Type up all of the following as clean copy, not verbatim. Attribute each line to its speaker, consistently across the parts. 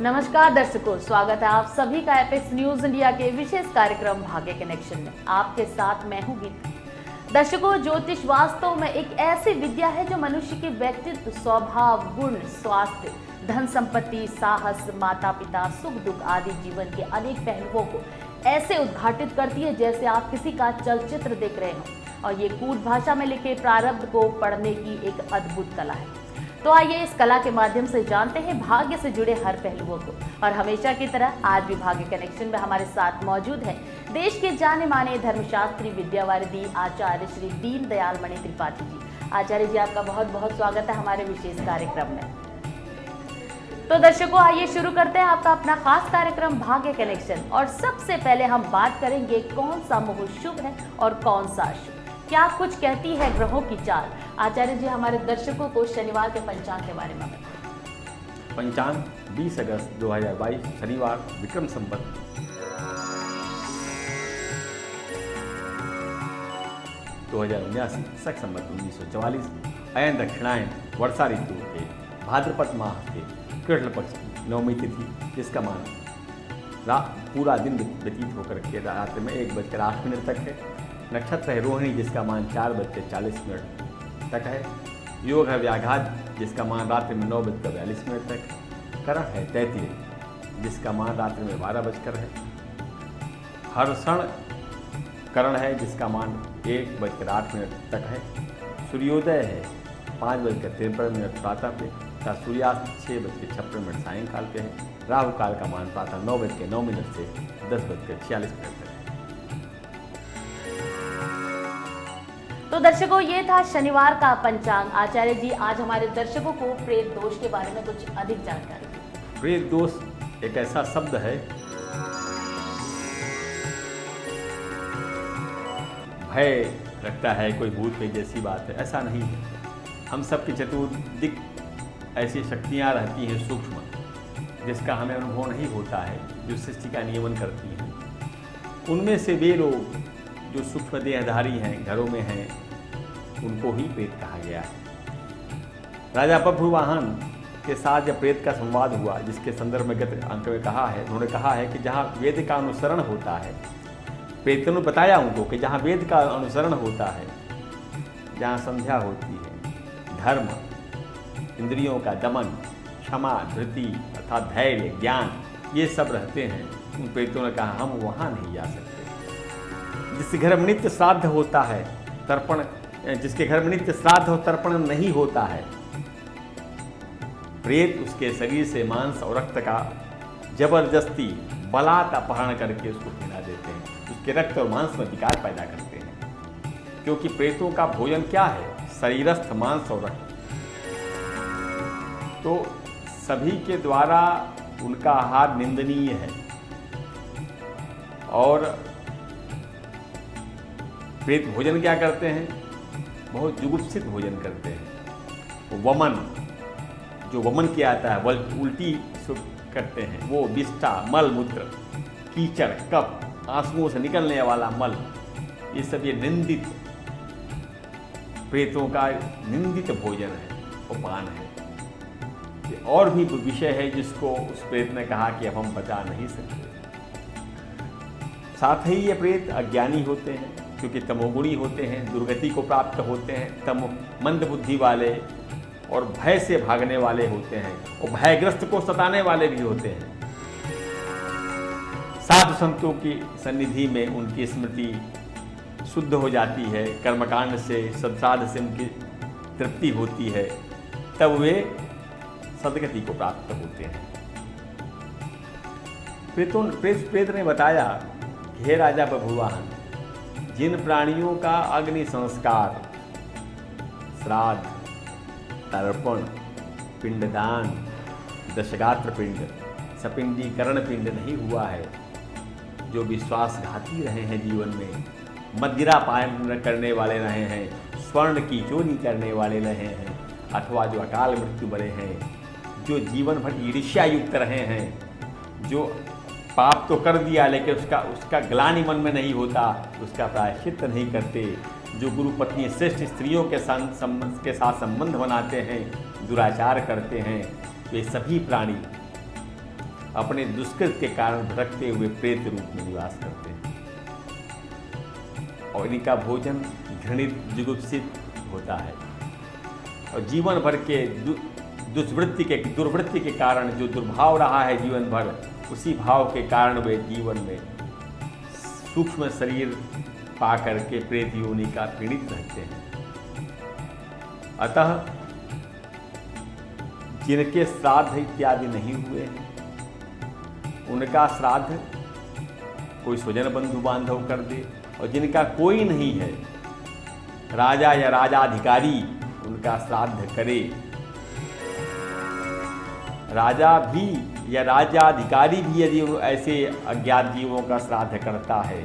Speaker 1: नमस्कार दर्शकों, स्वागत है आप सभी का एपेक्स न्यूज इंडिया के विशेष कार्यक्रम भाग्य कनेक्शन में। आपके साथ मैं हूं गीता। दर्शकों, ज्योतिष वास्तव में एक ऐसी विद्या है जो मनुष्य के व्यक्तित्व, स्वभाव, गुण, स्वास्थ्य, धन संपत्ति, साहस, माता पिता, सुख दुख आदि जीवन के अनेक पहलुओं को ऐसे उद्घाटित करती है जैसे आप किसी का चलचित्र देख रहे हो। और ये कूट भाषा में लिखे प्रारब्ध को पढ़ने की एक अद्भुत कला है। तो आइए इस कला के माध्यम से जानते हैं भाग्य से जुड़े हर पहलुओं को। और हमेशा की तरह आज भी भाग्य कनेक्शन में हमारे साथ मौजूद हैं देश के जाने माने धर्मशास्त्री, विद्यावारिधी आचार्य श्री दीन दयाल मणि त्रिपाठी जी। आचार्य जी, आपका बहुत बहुत स्वागत है हमारे विशेष कार्यक्रम में। तो दर्शकों, आइए शुरू करते हैं आपका अपना खास कार्यक्रम भाग्य कनेक्शन। और सबसे पहले हम बात करेंगे कौन सा मुहूर्त शुभ है और कौन सा अशुभ, क्या कुछ कहती है ग्रहों की चाल। आचार्य जी, हमारे दर्शकों को शनिवार के पंचांग के बारे में बताएं।
Speaker 2: पंचांग 20 अगस्त 2022 शनिवार, विक्रम संवत 2079 शक संवत 1944, अयन दक्षिणायन वर्षा ऋतु के भाद्रपद माह के कृष्ण पक्ष की नवमी तिथि, जिसका मान पूरा दिन व्यतीत होकर के रात्रि में 1:08 तक है। नक्षत्र है रोहिणी, जिसका मान 4:40 तक है। योग है व्याघात, जिसका मान रात्रि में 9:42 तक। करण है तैतीय, जिसका मान रात्रि में 12 है। हर्षण करण है, जिसका मान 1:08 तक है। सूर्योदय है 5:53 प्रातः पे तथा सूर्यास्त 6:56 सायंकाल पे है। राहु काल का मान प्रातः 9:09 से 10:46 तक है।
Speaker 1: तो दर्शकों, ये था शनिवार का पंचांग। आचार्य जी, आज हमारे दर्शकों को प्रेत दोष के बारे में कुछ अधिक जानकारी।
Speaker 2: प्रेत दोष एक ऐसा शब्द है, भय लगता है कोई भूत पे जैसी बात है, ऐसा नहीं है। हम सब की चतुर्दिक ऐसी शक्तियाँ रहती हैं सूक्ष्म, जिसका हमें अनुभव नहीं होता है, जो सृष्टि का नियमन करती हैं। उनमें से वे लोग जो सूक्ष्म देहधारी हैं, घरों में हैं, उनको ही प्रेत कहा गया है। राजा बभ्रुवाहन के साथ जब प्रेत का संवाद हुआ, जिसके संदर्भ में गत अंक में कहा है, उन्होंने कहा है कि जहाँ वेद का अनुसरण होता है, प्रेतों ने बताया उनको कि जहाँ वेद का अनुसरण होता है, जहाँ संध्या होती है, धर्म, इंद्रियों का दमन, क्षमा, धृति अर्थात धैर्य, ज्ञान, ये सब रहते हैं, उन प्रेतों ने कहा हम वहाँ नहीं जा सकते। जिस घर में नित्य श्राद्ध होता है, तर्पण, जिसके घर में नित्य श्राद्ध और तर्पण नहीं होता है, प्रेत उसके शरीर से मांस और रक्त का जबरदस्ती बलात् अपहरण करके उसको खिला देते हैं, उसके रक्त और मांस में विकार पैदा करते हैं। क्योंकि प्रेतों का भोजन क्या है? शरीरस्थ मांस और रक्त। तो सभी के द्वारा उनका आहार निंदनीय है। और प्रेत भोजन क्या करते हैं? बहुत जुगुप्सित भोजन करते हैं। वमन, जो वमन किया जाता है, वह उल्टी करते हैं, वो विष्ठा, मल मूत्र, कीचड़, कफ, आंसुओं से निकलने वाला मल, ये सब ये निंदित, प्रेतों का निंदित भोजन है, उपान है। ये और भी विषय है जिसको उस प्रेत ने कहा कि अब हम बचा नहीं सकते। साथ ही ये प्रेत अज्ञानी होते हैं, क्योंकि तमोगुणी होते हैं, दुर्गति को प्राप्त होते हैं, मंद बुद्धि वाले और भय से भागने वाले होते हैं, और भयग्रस्त को सताने वाले भी होते हैं। साधु संतों की सन्निधि में उनकी स्मृति शुद्ध हो जाती है, कर्मकांड से, सद्साध से उनकी तृप्ति होती है, तब वे सदगति को प्राप्त होते हैं। प्रेत ने बताया, हे राजा बभ्रुवाहन, जिन प्राणियों का अग्नि संस्कार, श्राद्ध, तर्पण, पिंडदान, दशगात्र पिंड, सपिंडीकरण पिंड नहीं हुआ है, जो विश्वासघाती रहे हैं जीवन में, मदिरा पान करने वाले रहे हैं, स्वर्ण की चोरी करने वाले रहे हैं, अथवा जो अकाल मृत्यु बने हैं, जो जीवन भर ईर्ष्या युक्त रहे हैं, जो पाप तो कर दिया लेकिन उसका ग्लानि मन में नहीं होता, उसका प्रायश्चित नहीं करते, जो गुरु पत्नी श्रेष्ठ स्त्रियों के साथ संबंध बनाते हैं, दुराचार करते हैं, वे सभी प्राणी अपने दुष्कृत के कारण भटकते हुए प्रेत रूप में निवास करते हैं और इनका भोजन घृणित जुगुप्सित होता है और जीवन भर के दुर्वृत्ति के कारण जो दुर्भाव रहा है जीवन भर, उसी भाव के कारण वे जीवन में सूक्ष्म शरीर पा करके प्रेत योनि का पीड़ित रहते हैं। अतः जिनके श्राद्ध इत्यादि नहीं हुए हैं, उनका श्राद्ध कोई स्वजन बंधु बांधव कर दे, और जिनका कोई नहीं है, राजा या राजाधिकारी उनका श्राद्ध करे। राजा भी या राजाधिकारी भी यदि ऐसे अज्ञात जीवों का श्राद्ध करता है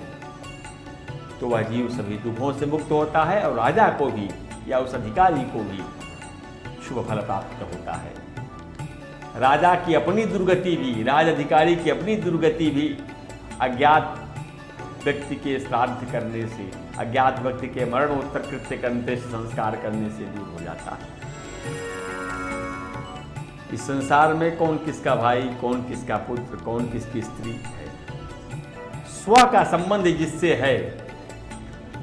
Speaker 2: तो वह जीव सभी दुखों से मुक्त होता है और राजा को भी या उस अधिकारी को भी शुभ फल प्राप्त होता है। राजा की अपनी दुर्गति भी, राज अधिकारी की अपनी दुर्गति भी अज्ञात व्यक्ति के श्राद्ध करने से, अज्ञात व्यक्ति के मरणोत्तर कृत्य करने से, संस्कार करने से दूर हो जाता है। इस संसार में कौन किसका भाई, कौन किसका पुत्र, कौन किसकी स्त्री है, स्व का संबंध जिससे है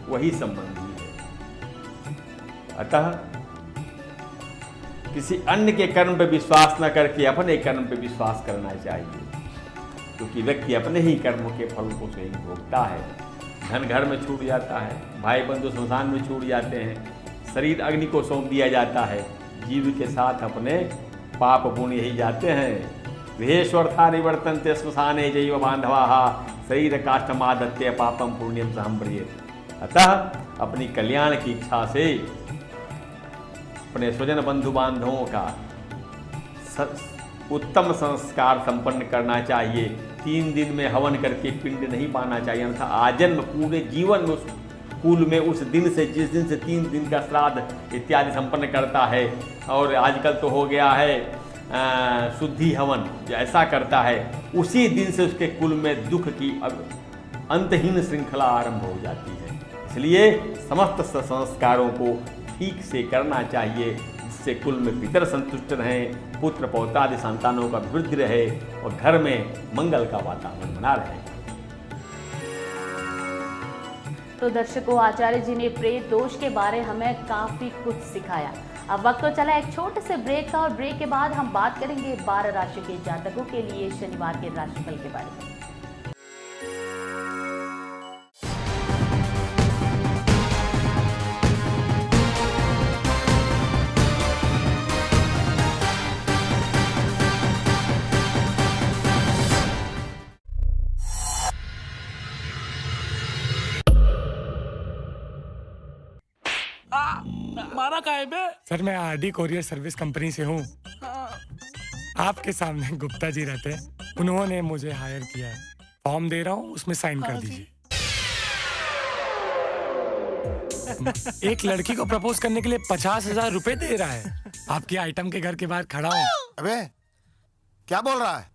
Speaker 2: वही संबंधी है। अतः किसी अन्य के कर्म पर विश्वास न करके अपने कर्म पर विश्वास करना चाहिए, क्योंकि व्यक्ति अपने ही कर्मों के फल को स्वयं भोगता है। धन घर में छूट जाता है, भाई बंधु श्मशान में छूट जाते हैं, शरीर अग्नि को सौंप दिया जाता है, जीव के साथ अपने पाप पुण्य यही जाते हैं। विहेश्वरथा निवर्तन्ते श्मशाने जैव बांधवाः शरीर काष्ठमादत्ते पापम पुण्यम सहम प्रियेत। अतः अपनी कल्याण की इच्छा से अपने स्वजन बंधु बांधवों का उत्तम संस्कार संपन्न करना चाहिए। 3 दिन में हवन करके पिंड नहीं पाना चाहिए, अन्यथा आजन्म पूरे जीवन में उस कुल में उस दिन से, जिस दिन से 3 दिन का श्राद्ध इत्यादि संपन्न करता है, और आजकल तो हो गया है शुद्धि हवन, जो ऐसा करता है उसी दिन से उसके कुल में दुख की अंतहीन श्रृंखला आरंभ हो जाती है। इसलिए समस्त संस्कारों को ठीक से करना चाहिए, जिससे कुल में पितर संतुष्ट रहें, पुत्र पौत्रादि संतानों का वृद्धि रहे और घर में मंगल का वातावरण बना रहे।
Speaker 1: तो दर्शकों, आचार्य जी ने प्रेत दोष के बारे हमें काफी कुछ सिखाया। अब वक्त तो चला एक छोटे से ब्रेक का, और ब्रेक के बाद हम बात करेंगे 12 राशि के जातकों के लिए शनिवार के राशिफल के बारे में।
Speaker 3: मारा का है बे?
Speaker 4: सर मैं आरडी कोरियर सर्विस कंपनी से हूँ। आपके सामने गुप्ता जी रहते हैं, उन्होंने मुझे हायर किया है। फॉर्म दे रहा हूँ, उसमें साइन कर दीजिए। एक लड़की को प्रपोज करने के लिए 50,000 रुपए दे रहा है। आपके आइटम के घर के बाहर खड़ा हूँ।
Speaker 5: अबे क्या बोल रहा है?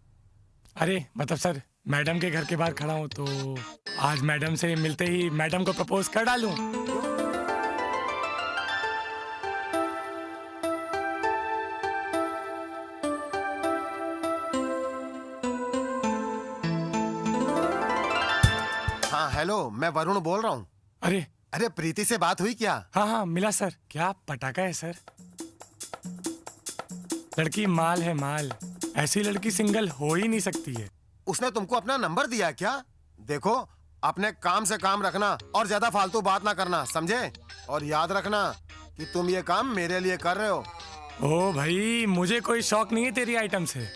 Speaker 4: अरे मतलब सर, मैडम के घर के बाहर खड़ा हूँ, तो आज मैडम से मिलते ही मैडम को प्रपोज कर डालूं।
Speaker 5: हेलो, मैं वरुण बोल रहा हूँ। अरे प्रीति से बात हुई क्या?
Speaker 4: हाँ मिला सर। क्या पटाखा है सर? लड़की माल है माल, ऐसी लड़की सिंगल हो ही नहीं सकती है।
Speaker 5: उसने तुमको अपना नंबर दिया क्या? देखो, अपने काम से काम रखना और ज्यादा फालतू बात ना करना, समझे? और याद रखना कि तुम ये काम मेरे लिए कर रहे हो।
Speaker 4: ओ भाई, मुझे कोई शौक नहीं है तेरी आइटम से।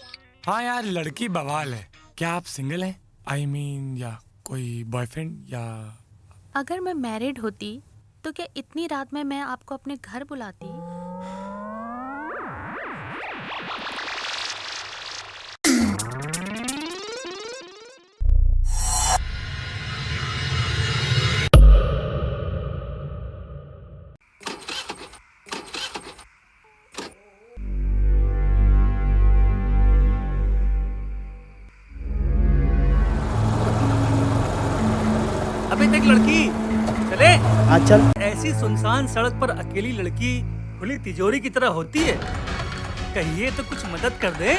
Speaker 4: हाँ यार, लड़की बवाल है। क्या आप सिंगल हैं? I mean, या कोई बॉयफ्रेंड या?
Speaker 6: अगर मैं मैरिड होती तो क्या इतनी रात में मैं आपको अपने घर बुलाती?
Speaker 3: अबे देख लड़की, चले।
Speaker 7: चल।
Speaker 3: ऐसी सुनसान सड़क पर अकेली लड़की खुली तिजोरी की तरह होती है। कहिए तो कुछ मदद कर दे।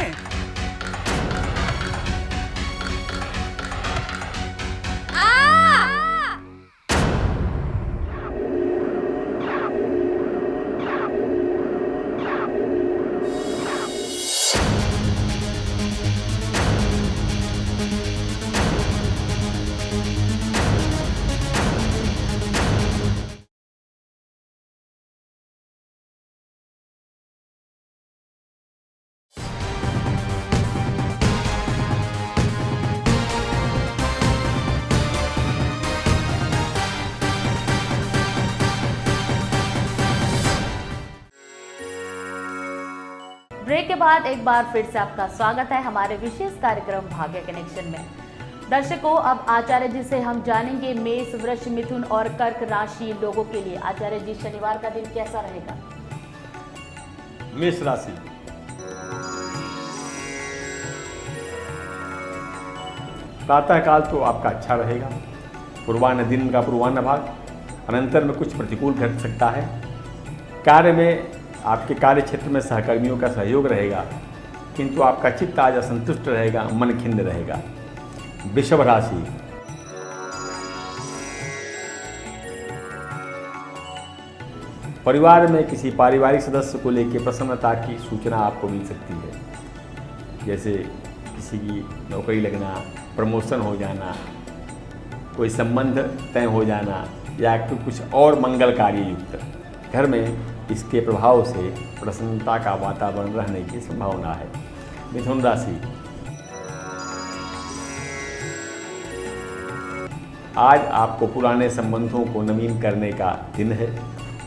Speaker 1: ब्रेक के बाद एक बार फिर से आपका स्वागत है हमारे विशेष कार्यक्रम भाग्य कनेक्शन में। दर्शकों, अब आचार्य जी से हम जानेंगे मेष, वृष, मिथुन और कर्क राशि लोगों के लिए। आचार्य जी, शनिवार का दिन कैसा रहेगा?
Speaker 2: मेष राशि, प्रातः काल तो आपका अच्छा रहेगा। पूर्वाह्न दिन का पूर्वाह्न भाग, अनंतर में कुछ प्रतिकूल घट सकता है। कार्य में आपके कार्य क्षेत्र में सहकर्मियों का सहयोग रहेगा, किंतु आपका चित्त आज असंतुष्ट रहेगा, मन खिन्न रहेगा। वृषभ राशि, परिवार में किसी पारिवारिक सदस्य को लेकर प्रसन्नता की सूचना आपको मिल सकती है, जैसे किसी की नौकरी लगना, प्रमोशन हो जाना, कोई संबंध तय हो जाना या कुछ और मंगल कार्य युक्त। घर में इसके प्रभाव से प्रसन्नता का वातावरण रहने की संभावना है। मिथुन राशि, आज आपको पुराने संबंधों को नवीन करने का दिन है,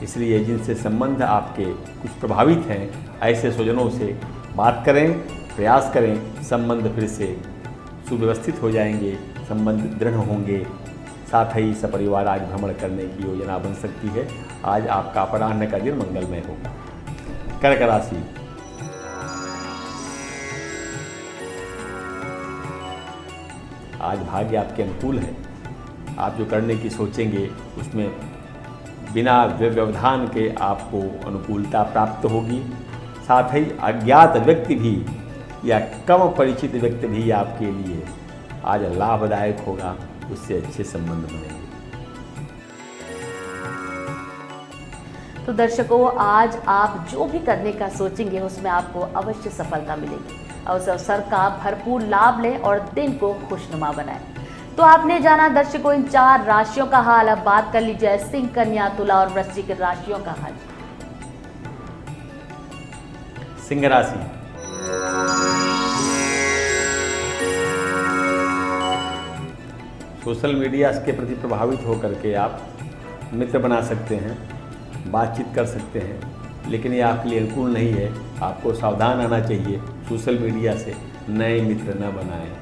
Speaker 2: इसलिए जिनसे संबंध आपके कुछ प्रभावित हैं, ऐसे स्वजनों से बात करें, प्रयास करें, संबंध फिर से सुव्यवस्थित हो जाएंगे, संबंध दृढ़ होंगे। साथ ही सपरिवार आज भ्रमण करने की योजना बन सकती है। आज आपका अपराह्न का दिन मंगलमय होगा। कर्क राशि, आज भाग्य आपके अनुकूल है। आप जो करने की सोचेंगे उसमें बिना व्यवधान के आपको अनुकूलता प्राप्त होगी। साथ ही अज्ञात व्यक्ति भी या कम परिचित व्यक्ति भी आपके लिए आज लाभदायक होगा, उससे अच्छे संबंध बनेंगे।
Speaker 1: तो दर्शकों, आज आप जो भी करने का सोचेंगे उसमें आपको अवश्य सफलता मिलेगी। उस अवसर का भरपूर लाभ लें और दिन को खुशनुमा बनाएं। तो आपने जाना दर्शकों इन 4 राशियों का हाल। अब बात कर लीजिए सिंह, कन्या, तुला और वृश्चिक राशियों का हाल।
Speaker 2: सिंह राशि, सोशल मीडिया के प्रति प्रभावित होकर के आप मित्र बना सकते हैं, बातचीत कर सकते हैं, लेकिन ये आपके लिए अनुकूल नहीं है। आपको सावधान रहना चाहिए, सोशल मीडिया से नए मित्र न बनाएं।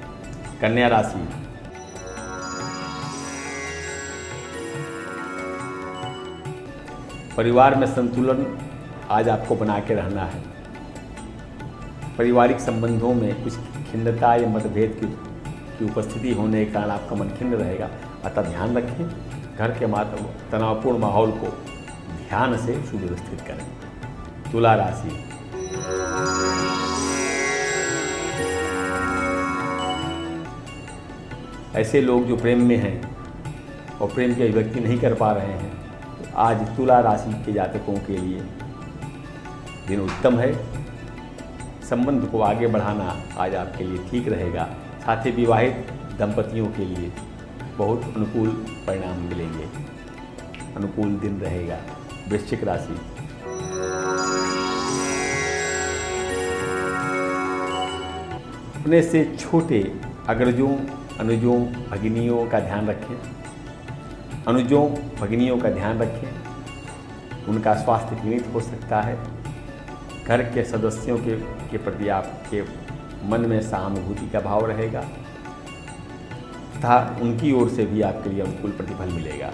Speaker 2: कन्या राशि, परिवार में संतुलन आज आपको बना के रहना है। पारिवारिक संबंधों में कुछ खिन्नता या मतभेद की उपस्थिति होने के कारण आपका मन खिन्न रहेगा, अतः ध्यान रखें। घर के तनावपूर्ण माहौल को ध्यान से सुव्यवस्थित करें। तुला राशि, ऐसे लोग जो प्रेम में हैं और प्रेम की अभिव्यक्ति नहीं कर पा रहे हैं, तो आज तुला राशि के जातकों के लिए दिन उत्तम है। संबंध को आगे बढ़ाना आज आपके लिए ठीक रहेगा। साथ ही विवाहित दंपतियों के लिए बहुत अनुकूल परिणाम मिलेंगे, अनुकूल दिन रहेगा। वृश्चिक राशि, अपने से छोटे अग्रजों, अनुजों, भगिनियों का ध्यान रखें। अनुजों, भगिनियों का ध्यान रखें, उनका स्वास्थ्य पीड़ित हो सकता है। घर के सदस्यों के प्रति आपके मन में सहानुभूति का भाव रहेगा तथा उनकी ओर से भी आपके लिए अनुकूल प्रतिफल मिलेगा।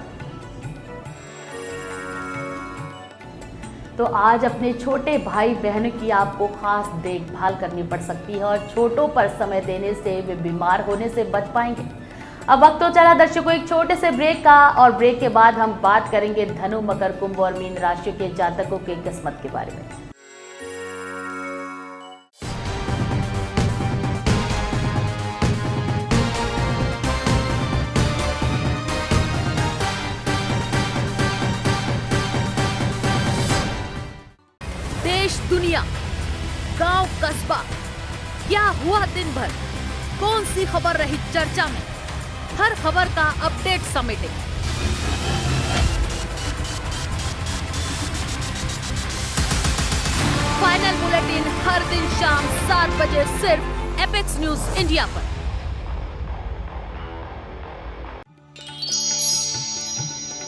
Speaker 1: तो आज अपने छोटे भाई बहनों की आपको खास देखभाल करनी पड़ सकती है और छोटों पर समय देने से वे बीमार होने से बच पाएंगे। अब वक्त तो चला दर्शकों एक छोटे से ब्रेक का, और ब्रेक के बाद हम बात करेंगे धनु, मकर, कुंभ और मीन राशियों के जातकों के किस्मत के बारे में।
Speaker 6: देश दुनिया, गांव कस्बा, क्या हुआ दिन भर, कौन सी खबर रही चर्चा में, हर खबर का अपडेट समेटे। फाइनल बुलेटिन हर दिन शाम 7 बजे सिर्फ एपेक्स न्यूज इंडिया पर।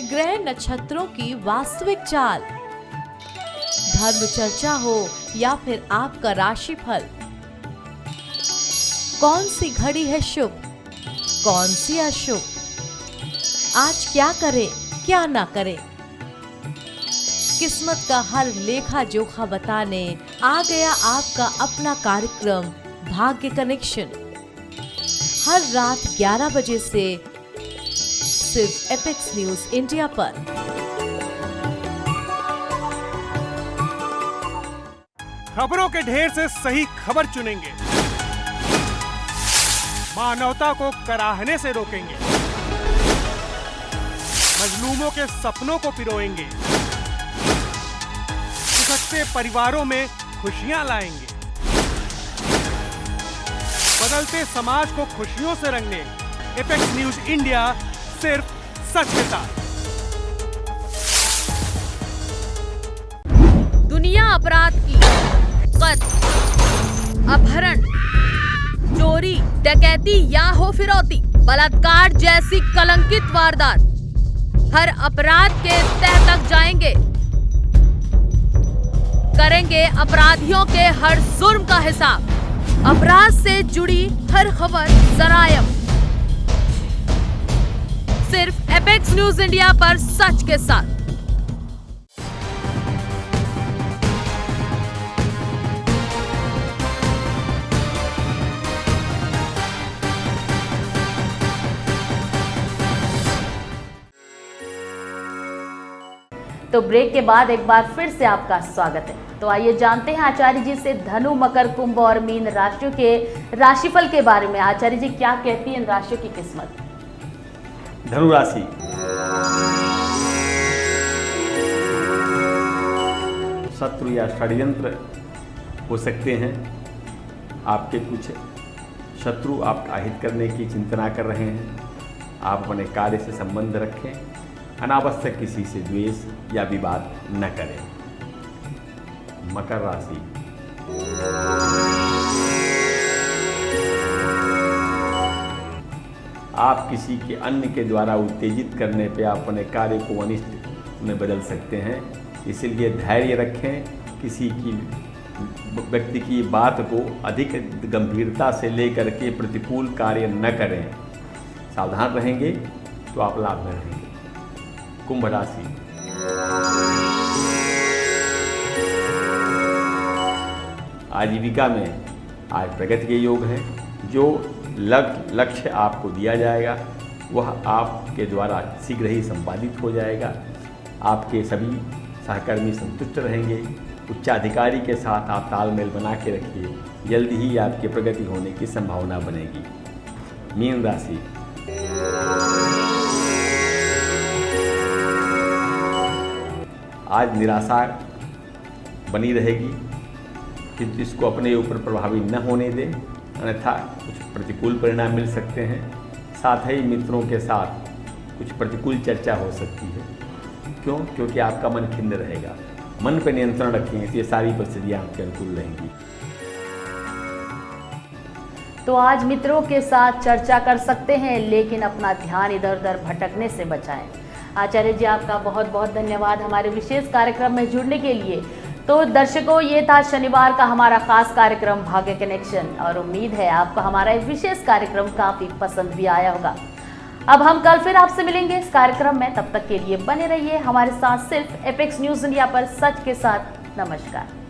Speaker 7: ग्रह नक्षत्रों की वास्तविक चाल, धर्म चर्चा हो
Speaker 6: या फिर आपका राशिफल? कौन सी घड़ी है शुभ, कौन सी अशुभ? आज क्या करें, क्या ना करें? किस्मत का हर लेखा जोखा बताने आ गया आपका अपना कार्यक्रम भाग्य कनेक्शन। हर रात 11 बजे से सिर्फ एपेक्स न्यूज इंडिया पर।
Speaker 3: खबरों के ढेर से सही खबर चुनेंगे, मानवता को कराहने से रोकेंगे, मजलूमों के सपनों को पिरोएंगे, खिसकते परिवारों में खुशियां लाएंगे, बदलते समाज को खुशियों से रंगने एपेक्स न्यूज इंडिया सिर्फ सच के साथ।
Speaker 6: दुनिया अपराध की कत्ल, अपहरण, चोरी, डकैती या हो फिरौती, बलात्कार जैसी कलंकित वारदात, हर अपराध के तह तक जाएंगे, करेंगे अपराधियों के हर जुर्म का हिसाब। अपराध से जुड़ी हर खबर जरायम सिर्फ एपेक्स न्यूज इंडिया पर सच के साथ।
Speaker 1: तो ब्रेक के बाद एक बार फिर से आपका स्वागत है। तो आइए जानते हैं आचार्य जी से धनु, मकर, कुंभ और मीन राशियों के राशिफल के बारे में। आचार्य जी क्या कहती है इन राशियों की किस्मत?
Speaker 2: धनु राशि, शत्रु या षड्यंत्र हो सकते हैं। आपके कुछ शत्रु आपका हित करने की चिंतना कर रहे हैं। आप अपने कार्य से संबंध रखें, अनावश्यक किसी से द्वेष या विवाद न करें। मकर राशि, आप किसी के अन्य के द्वारा उत्तेजित करने पे अपने कार्य को अनिष्ट में बदल सकते हैं, इसलिए धैर्य रखें। किसी की व्यक्ति की बात को अधिक गंभीरता से लेकर के प्रतिकूल कार्य न करें। सावधान रहेंगे तो आप लाभ में रहेंगे। कुंभ राशि, आजीविका में आज प्रगति के योग है। जो लक्ष्य आपको दिया जाएगा वह आपके द्वारा शीघ्र ही संपादित हो जाएगा। आपके सभी सहकर्मी संतुष्ट रहेंगे। उच्चाधिकारी के साथ आप तालमेल बना के रखिए, जल्दी ही आपकी प्रगति होने की संभावना बनेगी। मीन राशि, आज निराशा बनी रहेगी, किंतु इसको अपने ऊपर प्रभावी न होने दें, अन्यथा कुछ प्रतिकूल परिणाम मिल सकते हैं। साथ ही मित्रों के साथ कुछ प्रतिकूल चर्चा हो सकती है। क्यों? क्योंकि आपका मन खिन्न रहेगा। मन पर नियंत्रण रखेंगे तो ये सारी परिस्थितियाँ आपके अनुकूल रहेंगी।
Speaker 1: तो आज मित्रों के साथ चर्चा कर सकते हैं, लेकिन अपना ध्यान इधर उधर भटकने से बचाएं। आचार्य जी आपका बहुत बहुत धन्यवाद हमारे विशेष कार्यक्रम में जुड़ने के लिए। तो दर्शकों, ये था शनिवार का हमारा खास कार्यक्रम भाग्य कनेक्शन, और उम्मीद है आपको हमारा एक विशेष कार्यक्रम काफी पसंद भी आया होगा। अब हम कल फिर आपसे मिलेंगे इस कार्यक्रम में। तब तक के लिए बने रहिए हमारे साथ सिर्फ एपेक्स न्यूज इंडिया पर सच के साथ। नमस्कार।